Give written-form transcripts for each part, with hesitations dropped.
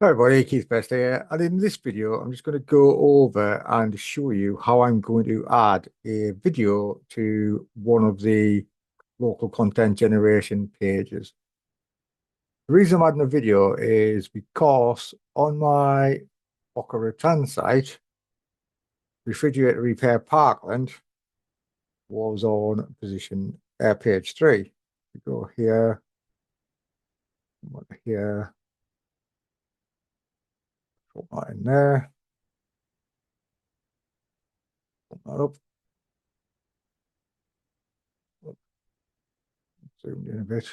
Hi everybody, Keith Best here, and in this video I'm just going to go over and show you how I'm going to add a video to one of the local content generation pages. The reason I'm adding a video is because on my Boca Raton site, Refrigerator Repair Parkland was on position page 3. We go here, here, put that in there, put that up, zoomed in a bit.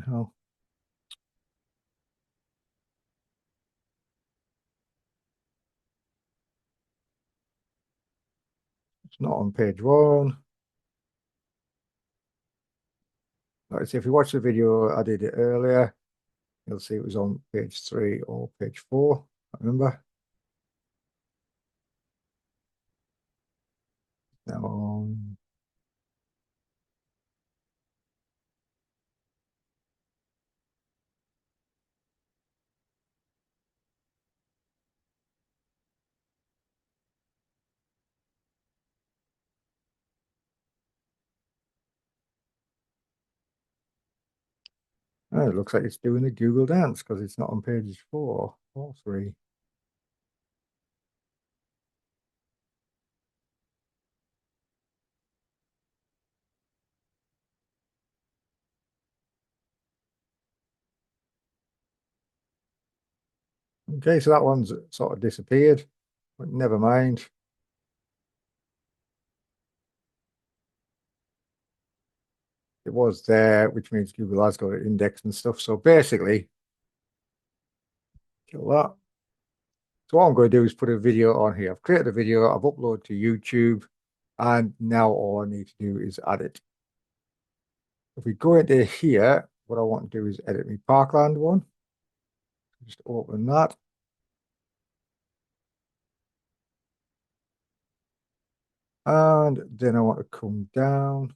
Hell. It's not on page 1. Like I say, if you watch the video, I did it earlier. You'll see it was on page 3 or page 4. I remember. Now, it looks like it's doing the Google dance because it's not on page 4 or 3. Okay, so that one's sort of disappeared, but never mind. It was there, which means Google has got it indexed and stuff. So basically, kill that. So what I'm going to do is put a video on here. I've created a video, I've uploaded to YouTube, and now all I need to do is add it. If we go into here, what I want to do is edit my Parkland one. Just open that. And then I want to come down.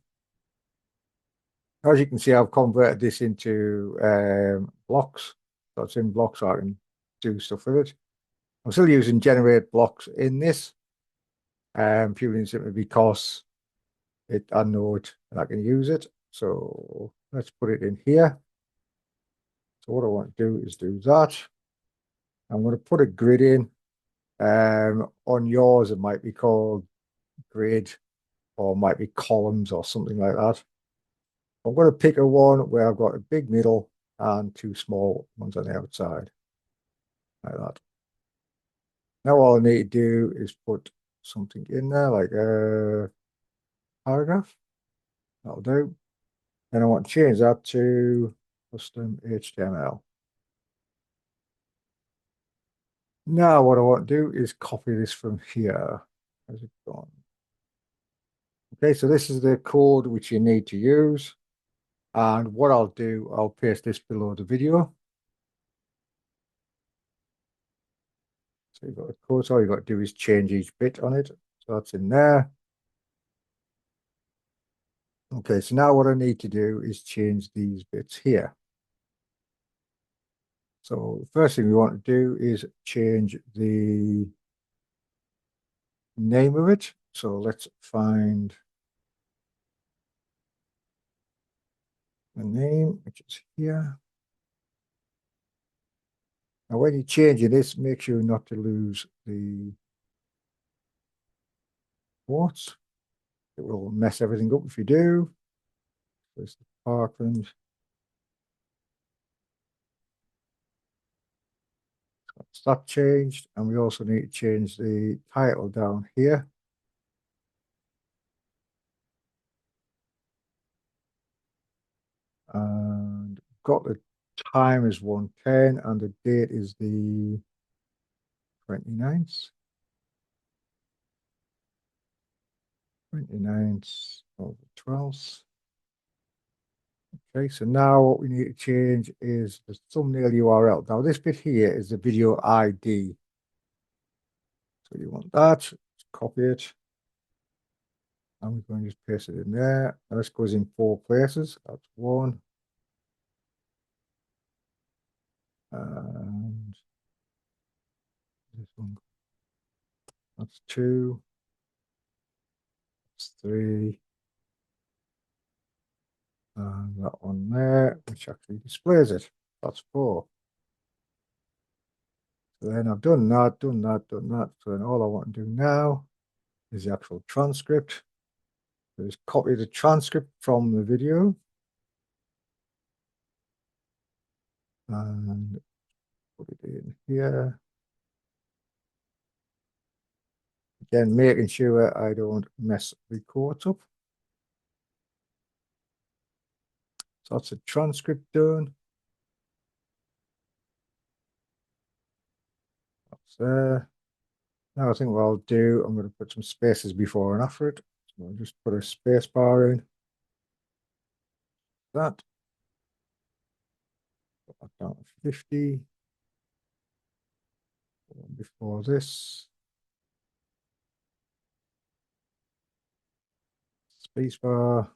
As you can see, I've converted this into blocks. So it's in blocks, so I can do stuff with it. I'm still using generate blocks in this, purely and simply because I know it and I can use it. So let's put it in here. So what I want to do is do that. I'm going to put a grid in. On yours, it might be called grid or might be columns or something like that. I'm going to pick a one where I've got a big middle and 2 small ones on the outside, like that. Now all I need to do is put something in there, like a paragraph. That'll do. And I want to change that to custom HTML. Now what I want to do is copy this from here. How's it gone? Okay, so this is the code which you need to use. And what I'll do, I'll paste this below the video. So you've got a code, so all you've got to do is change each bit on it. So that's in there. Okay, so now what I need to do is change these bits here. So the first thing we want to do is change the name of it. So let's find the name, which is here. Now, when you're changing this, make sure not to lose the quotes. It will mess everything up if you do. There's the Parkland. That's that changed. And we also need to change the title down here. And got the time is 1:10 and the date is the 29th. 29th of the 12th. Okay, so now what we need to change is the thumbnail URL. Now this bit here is the video ID. So you want that, just copy it. And we're going to just paste it in there. Now this goes in 4 places. That's 1, And this one, that's 2, that's 3, and that one there, which actually displays it. That's 4. So then I've done that, done that, done that. So then all I want to do now is the actual transcript. So just copy the transcript from the video and put it in here. Again, making sure I don't mess the quotes up. So that's a transcript done. That's there. Now I think what I'll do, I'm going to put some spaces before and after it. So I'll just put a space bar in. That. Put that down to 50. Before this. Space bar.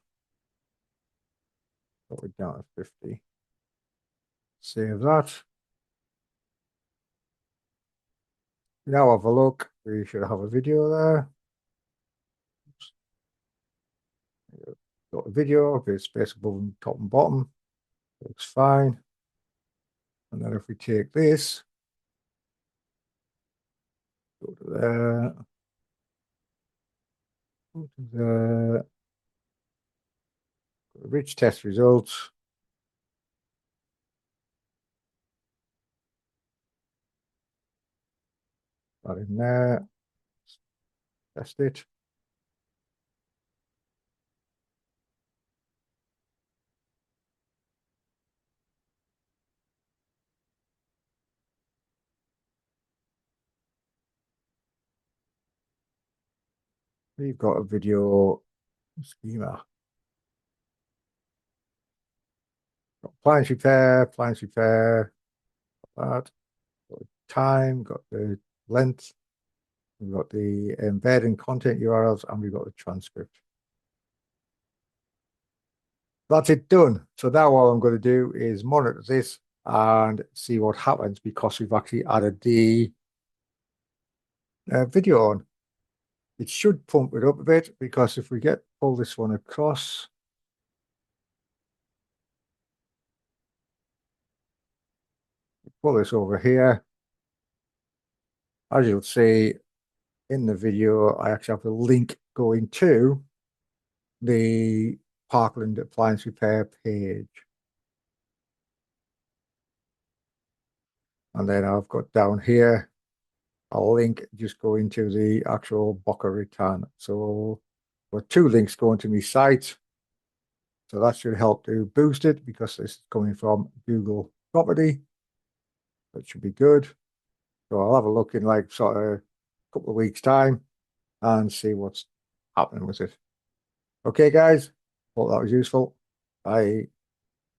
Put it down to 50. Save that. Now have a look. We should have a video there. Got a video, a bit of space above and top and bottom. Looks fine. And then if we take this, go to there, go to there, rich test results. That in there. Test it. We've got a video schema. Got appliance repair, that. Got the time, got the length, we've got the embed and content URLs, and we've got the transcript. That's it done. So now what I'm going to do is monitor this and see what happens because we've actually added the video on. It should pump it up a bit because if we pull this one across, pull this over here, as you'll see in the video, I actually have a link going to the Parkland appliance repair page. And then I've got down here a link just going to the actual Boca Raton. So I've got 2 links going to my site. So that should help to boost it because this is coming from Google property. That should be good. So I'll have a look in like sort of a couple of weeks' time and see what's happening with it. Okay, guys. Hope that was useful. Bye.